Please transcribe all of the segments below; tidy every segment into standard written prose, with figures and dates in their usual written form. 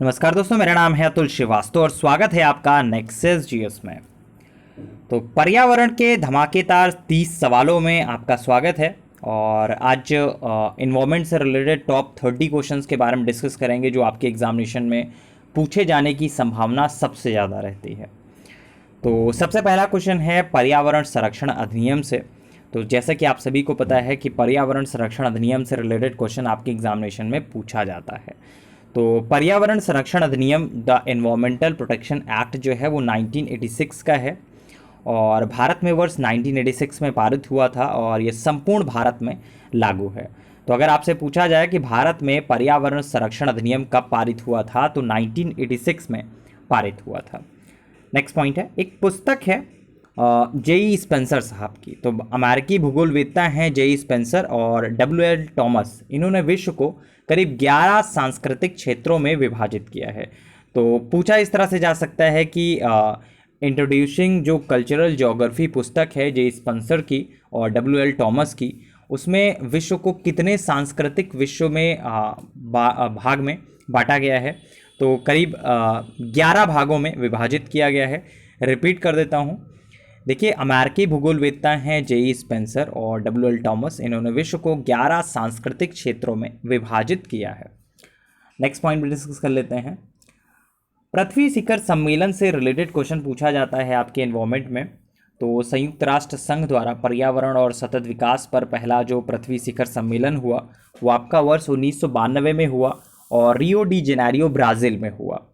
नमस्कार दोस्तों, मेरा नाम है अतुल श्रीवास्तव और स्वागत है आपका नेक्सस जीएस में। तो पर्यावरण के धमाकेदार 30 सवालों में आपका स्वागत है। और आज इन्वायरमेंट से रिलेटेड टॉप 30 क्वेश्चंस के बारे में डिस्कस करेंगे जो आपके एग्जामिनेशन में पूछे जाने की संभावना सबसे ज़्यादा रहती है। तो सबसे पहला क्वेश्चन है पर्यावरण संरक्षण अधिनियम से। तो जैसा कि आप सभी को पता है कि पर्यावरण संरक्षण अधिनियम से रिलेटेड क्वेश्चन आपके एग्जामिनेशन में पूछा जाता है। तो पर्यावरण संरक्षण अधिनियम द एनवायरमेंटल प्रोटेक्शन एक्ट जो है वो 1986 का है और भारत में वर्ष 1986 में पारित हुआ था और ये संपूर्ण भारत में लागू है। तो अगर आपसे पूछा जाए कि भारत में पर्यावरण संरक्षण अधिनियम कब पारित हुआ था, तो 1986 में पारित हुआ था। नेक्स्ट पॉइंट है, एक पुस्तक है जेई स्पेंसर साहब की। तो अमेरिकी भूगोलवेत्ता हैं जेई स्पेंसर और डब्ल्यू.एल. टॉमस। इन्होंने विश्व को करीब 11 सांस्कृतिक क्षेत्रों में विभाजित किया है। तो पूछा इस तरह से जा सकता है कि इंट्रोड्यूसिंग जो कल्चरल ज्योग्राफी पुस्तक है जेई स्पेंसर की और डब्ल्यू.एल. टॉमस की, उसमें विश्व को कितने सांस्कृतिक विश्व में भाग में बांटा गया है। तो करीब 11 भागों में विभाजित किया गया है। रिपीट कर देता हूँ। देखिए, अमेरिकी भूगोलवेत्ता हैं जेई स्पेंसर और डब्ल्यू.एल. टॉमस। इन्होंने विश्व को 11 सांस्कृतिक क्षेत्रों में विभाजित किया है। नेक्स्ट पॉइंट भी डिस्कस कर लेते हैं। पृथ्वी शिखर सम्मेलन से रिलेटेड क्वेश्चन पूछा जाता है आपके एनवायरमेंट में। तो संयुक्त राष्ट्र संघ द्वारा पर्यावरण और सतत विकास पर पहला जो पृथ्वी शिखर सम्मेलन हुआ वो आपका वर्ष 1992 में हुआ और रियो डी जेनेरियो ब्राज़ील में हुआ।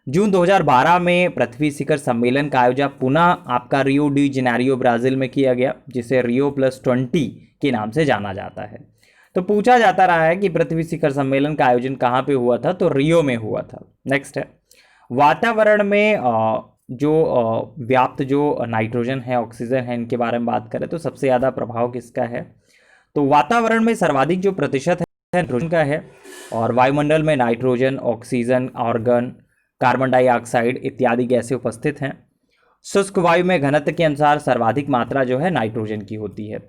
जून 2012 में पृथ्वी शिखर सम्मेलन का आयोजन पुनः आपका रियो डी जेनेरियो ब्राज़ील में किया गया, जिसे रियो +20 के नाम से जाना जाता है। तो पूछा जाता रहा है कि पृथ्वी शिखर सम्मेलन का आयोजन कहाँ पे हुआ था, तो रियो में हुआ था। नेक्स्ट है, वातावरण में जो व्याप्त जो नाइट्रोजन है, ऑक्सीजन है, इनके बारे में बात करें तो सबसे ज़्यादा प्रभाव किसका है। तो वातावरण में सर्वाधिक जो प्रतिशत है नाइट्रोजन का है और वायुमंडल में nitrogen, oxygen, argon, carbon dioxide इत्यादि गैसें उपस्थित हैं। शुष्क वायु में घनत्व के अनुसार सर्वाधिक मात्रा जो है नाइट्रोजन की होती है।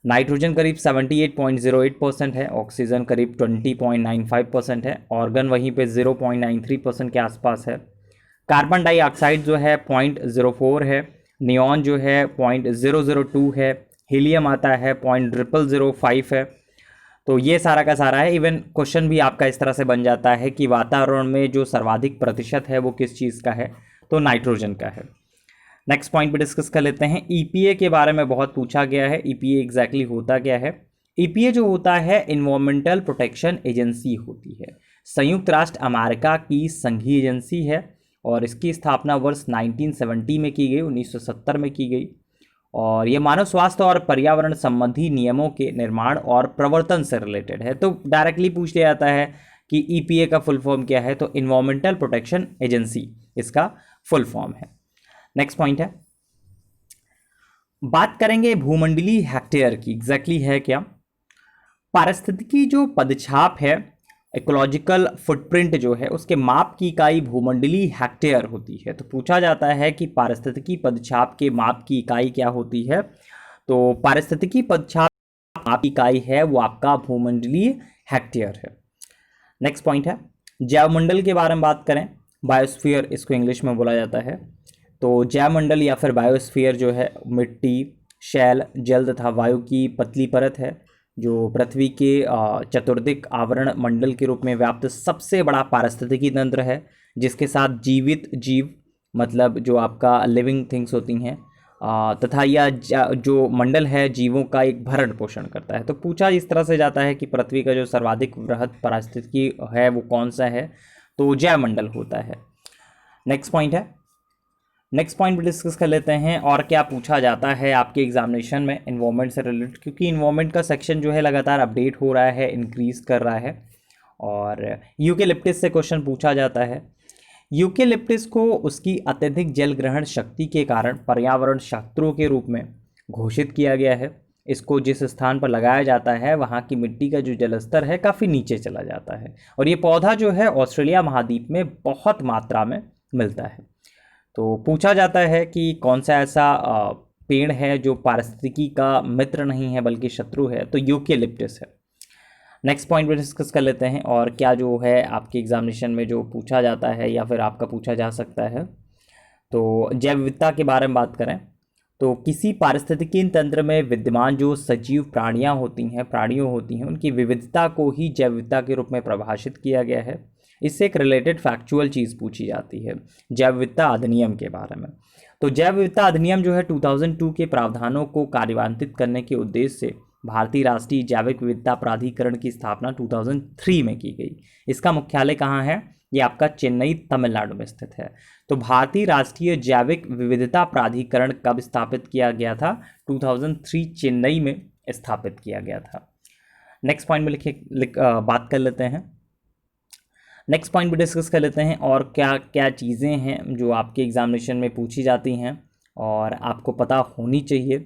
नाइट्रोजन करीब 78.08% है, ऑक्सीजन करीब 20.95% है, ऑर्गन वहीं पे 0.93% के आसपास है। कार्बन डाइऑक्साइड जो है 0.04 है, नियॉन जो है 0.002 है, हीलियम आता है 0.0005 है। तो ये सारा का सारा है। इवन क्वेश्चन भी आपका इस तरह से बन जाता है कि वातावरण में जो सर्वाधिक प्रतिशत है वो किस चीज़ का है, तो नाइट्रोजन का है। नेक्स्ट पॉइंट पे डिस्कस कर लेते हैं। ईपीए के बारे में बहुत पूछा गया है। ईपीए एग्जैक्टली होता क्या है। ईपीए जो होता है इन्वायरमेंटल प्रोटेक्शन एजेंसी होती है। संयुक्त राष्ट्र अमेरिका की संघीय एजेंसी है और इसकी स्थापना वर्ष 1970 में की गई, 1970 में की गई। और ये मानव स्वास्थ्य और पर्यावरण संबंधी नियमों के निर्माण और प्रवर्तन से रिलेटेड है। तो डायरेक्टली पूछ लिया जाता है कि ईपीए का फुल फॉर्म क्या है, तो इन्वायरमेंटल प्रोटेक्शन एजेंसी इसका फुल फॉर्म है। नेक्स्ट पॉइंट है, बात करेंगे भूमंडलीय हेक्टेयर की। एग्जैक्टली है क्या। पारिस्थितिकी जो पदछाप है, इकोलॉजिकल फुटप्रिंट जो है, उसके माप की इकाई भूमंडलीय हेक्टेयर होती है। तो पूछा जाता है कि पारिस्थितिकी पदछाप के माप की इकाई क्या होती है। तो पारिस्थितिकी पदछाप माप की इकाई है वो आपका भूमंडलीय हेक्टेयर है। नेक्स्ट पॉइंट है, जैवमंडल के बारे में बात करें। बायोस्फीयर इसको इंग्लिश में बोला जाता है। तो जैवमंडल या फिर बायोस्फीयर जो है मिट्टी, शैल, जल तथा वायु की पतली परत है जो पृथ्वी के चतुर्दिक आवरण मंडल के रूप में व्याप्त सबसे बड़ा पारिस्थितिकी तंत्र है, जिसके साथ जीवित जीव मतलब जो आपका लिविंग थिंग्स होती हैं तथा यह जो मंडल है जीवों का एक भरण पोषण करता है। तो पूछा इस तरह से जाता है कि पृथ्वी का जो सर्वाधिक वृहद पारिस्थितिकी है वो कौन सा है, तो जैवमंडल होता है। नेक्स्ट पॉइंट है, नेक्स्ट पॉइंट भी डिस्कस कर लेते हैं। और क्या पूछा जाता है आपके एग्जामिनेशन में इन्वायरमेंट से रिलेटेड, क्योंकि इन्वायरमेंट का सेक्शन जो है लगातार अपडेट हो रहा है, इंक्रीज कर रहा है। और यूकेलिप्टिस से क्वेश्चन पूछा जाता है। यूकेलिप्टिस को उसकी अत्यधिक जल ग्रहण शक्ति के कारण पर्यावरण शत्रु के रूप में घोषित किया गया है। इसको जिस स्थान पर लगाया जाता है वहाँ की मिट्टी का जो जलस्तर है काफ़ी नीचे चला जाता है और ये पौधा जो है ऑस्ट्रेलिया महाद्वीप में बहुत मात्रा में मिलता है। तो पूछा जाता है कि कौन सा ऐसा पेड़ है जो पारिस्थितिकी का मित्र नहीं है बल्कि शत्रु है, तो यूकेलिप्टस है। नेक्स्ट पॉइंट पे डिस्कस कर लेते हैं और क्या जो है आपके एग्जामिनेशन में जो पूछा जाता है या फिर आपका पूछा जा सकता है। तो जैव विविधता के बारे में बात करें तो किसी पारिस्थितिकी तंत्र में विद्यमान जो सजीव प्राणियों होती हैं उनकी विविधता को ही जैव विविधता के रूप में परिभाषित किया गया है। इससे एक रिलेटेड फैक्चुअल चीज़ पूछी जाती है जैव विविधता अधिनियम के बारे में। तो जैव विविधता अधिनियम जो है 2002 के प्रावधानों को कार्यान्वित करने के उद्देश्य से भारतीय राष्ट्रीय जैविक विविधता प्राधिकरण की स्थापना 2003 में की गई। इसका मुख्यालय कहाँ है? ये आपका चेन्नई तमिलनाडु में स्थित है। तो भारतीय राष्ट्रीय जैविक विविधता प्राधिकरण कब स्थापित किया गया था? 2003 चेन्नई में स्थापित किया गया था। नेक्स्ट पॉइंट में बात कर लेते हैं। नेक्स्ट पॉइंट भी डिस्कस कर लेते हैं और क्या क्या चीज़ें हैं जो आपके एग्जामिनेशन में पूछी जाती हैं और आपको पता होनी चाहिए।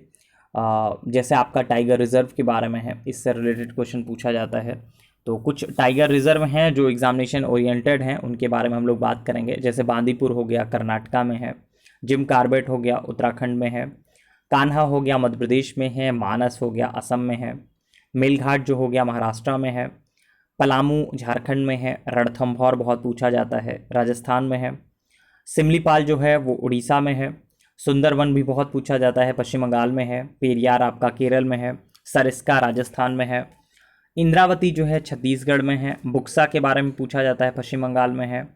जैसे आपका टाइगर रिजर्व के बारे में है, इससे रिलेटेड क्वेश्चन पूछा जाता है। तो कुछ टाइगर रिजर्व हैं जो एग्जामिनेशन ओरिएंटेड हैं, उनके बारे में हम लोग बात करेंगे। जैसे बांदीपुर हो गया कर्नाटका में है, जिम कार्बेट हो गया उत्तराखंड में है, कान्हा हो गया मध्य प्रदेश में है, मानस हो गया असम में है, मेलघाट जो हो गया महाराष्ट्र में है, पलामू झारखंड में है, रणथंभौर बहुत पूछा जाता है राजस्थान में है, सिमलीपाल जो है वो उड़ीसा में है, सुंदरवन भी बहुत पूछा जाता है पश्चिम बंगाल में है, पेरियार आपका केरल में है, सरिस्का राजस्थान में है, इंद्रावती जो है छत्तीसगढ़ में है, बुक्सा के बारे में पूछा जाता है पश्चिम बंगाल में है,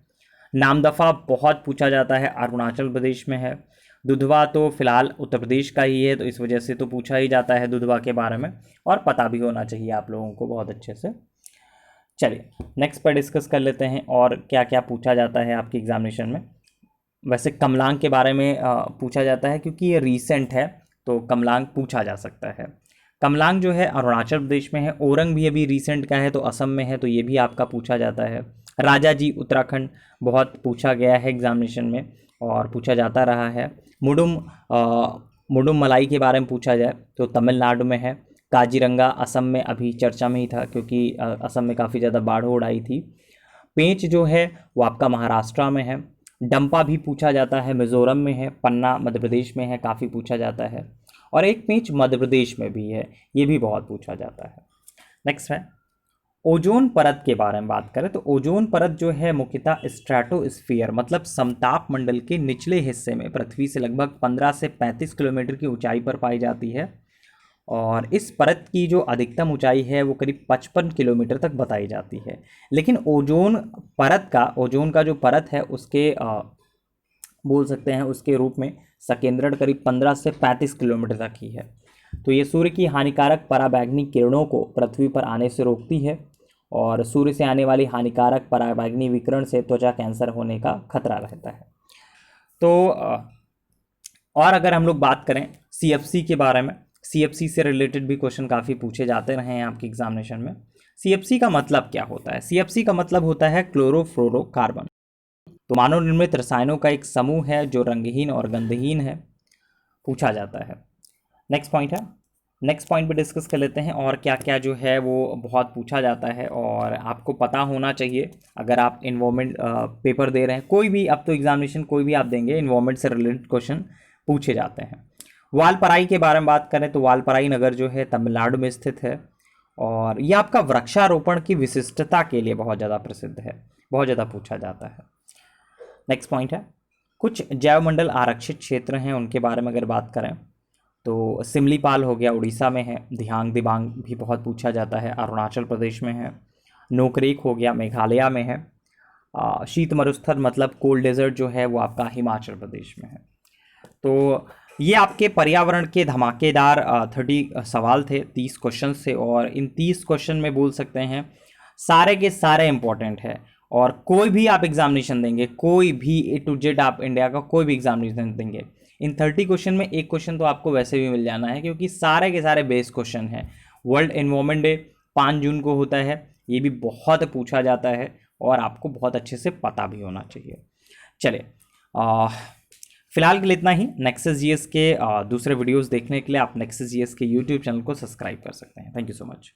नामदफा बहुत पूछा जाता है अरुणाचल प्रदेश में है, दुधवा तो फिलहाल उत्तर प्रदेश का ही है तो इस वजह से तो पूछा ही जाता है दुधवा के बारे में और पता भी होना चाहिए आप लोगों को बहुत अच्छे से। चलिए नेक्स्ट पर डिस्कस कर लेते हैं और क्या क्या पूछा जाता है आपके एग्जामिनेशन में। वैसे कमलांग के बारे में पूछा जाता है क्योंकि ये रीसेंट है तो कमलांग पूछा जा सकता है। कमलांग जो है अरुणाचल प्रदेश में है, ओरंग भी अभी रीसेंट का है तो असम में है तो ये भी आपका पूछा जाता है। राजा जी उत्तराखंड बहुत पूछा गया है एग्जामिनेशन में और पूछा जाता रहा है। मुडुम मलाई के बारे में पूछा जाए तो तमिलनाडु में है। काजीरंगा असम में अभी चर्चा में ही था क्योंकि असम में काफ़ी ज़्यादा बाढ़ आई थी। पेंच जो है वो आपका महाराष्ट्र में है। डंपा भी पूछा जाता है मिज़ोरम में है। पन्ना मध्य प्रदेश में है, काफ़ी पूछा जाता है। और एक पेंच मध्य प्रदेश में भी है, ये भी बहुत पूछा जाता है। नेक्स्ट है ओजोन परत के बारे में बात करें तो ओजोन परत जो है मुख्यतः स्ट्रेटोस्फीयर मतलब समताप मंडल के निचले हिस्से में पृथ्वी से लगभग 15 से 35 किलोमीटर की ऊंचाई पर पाई जाती है और इस परत की जो अधिकतम ऊंचाई है वो करीब 55 किलोमीटर तक बताई जाती है। लेकिन ओजोन का जो परत है उसके बोल सकते हैं उसके रूप में संकेंद्रण करीब 15 से 35 किलोमीटर तक ही है। तो ये सूर्य की हानिकारक पराबैंगनी किरणों को पृथ्वी पर आने से रोकती है और सूर्य से आने वाली हानिकारक पराबैंगनी विकिरण से त्वचा कैंसर होने का खतरा रहता है। तो और अगर हम लोग बात करें CFC के बारे में, CFC से रिलेटेड भी क्वेश्चन काफ़ी पूछे जाते रहे हैं आपके एग्जामिनेशन में। CFC का मतलब क्या होता है? CFC का मतलब होता है क्लोरोफ्लोरोकार्बन। तो मानव निर्मित रसायनों का एक समूह है जो रंगहीन और गंधहीन है, पूछा जाता है। नेक्स्ट पॉइंट पे डिस्कस कर लेते हैं और क्या क्या जो है वो बहुत पूछा जाता है और आपको पता होना चाहिए अगर आप इन्वायरमेंट पेपर दे रहे हैं। कोई भी अब तो एग्जामिनेशन कोई भी आप देंगे इन्वायरमेंट से रिलेटेड क्वेश्चन पूछे जाते हैं। वालपराई के बारे में बात करें तो वालपराई नगर जो है तमिलनाडु में स्थित है और ये आपका वृक्षारोपण की विशिष्टता के लिए बहुत ज़्यादा प्रसिद्ध है, बहुत ज़्यादा पूछा जाता है। नेक्स्ट पॉइंट है कुछ जैवमंडल आरक्षित क्षेत्र हैं उनके बारे में अगर बात करें तो सिमलीपाल हो गया उड़ीसा में है। धियांग दिबांग भी बहुत पूछा जाता है, अरुणाचल प्रदेश में है। नोकरेक हो गया मेघालय में है। शीत मरुस्थल मतलब कोल्ड डेजर्ट जो है वो आपका हिमाचल प्रदेश में है। तो ये आपके पर्यावरण के धमाकेदार 30 सवाल थे, 30 क्वेश्चन थे और इन 30 क्वेश्चन में बोल सकते हैं सारे के सारे इंपॉर्टेंट है और कोई भी आप एग्जामिनेशन देंगे, कोई भी A to Z आप इंडिया का कोई भी एग्जामिनेशन देंगे, इन 30 क्वेश्चन में एक क्वेश्चन तो आपको वैसे भी मिल जाना है क्योंकि सारे के सारे बेस क्वेश्चन हैं। वर्ल्ड एनवायरनमेंट डे 5 जून को होता है, ये भी बहुत पूछा जाता है और आपको बहुत अच्छे से पता भी होना चाहिए। चलिए फिलहाल के लिए इतना ही। नेक्सस जीएस के दूसरे वीडियोस देखने के लिए आप नेक्सस जीएस के यूट्यूब चैनल को सब्सक्राइब कर सकते हैं। Thank you so much.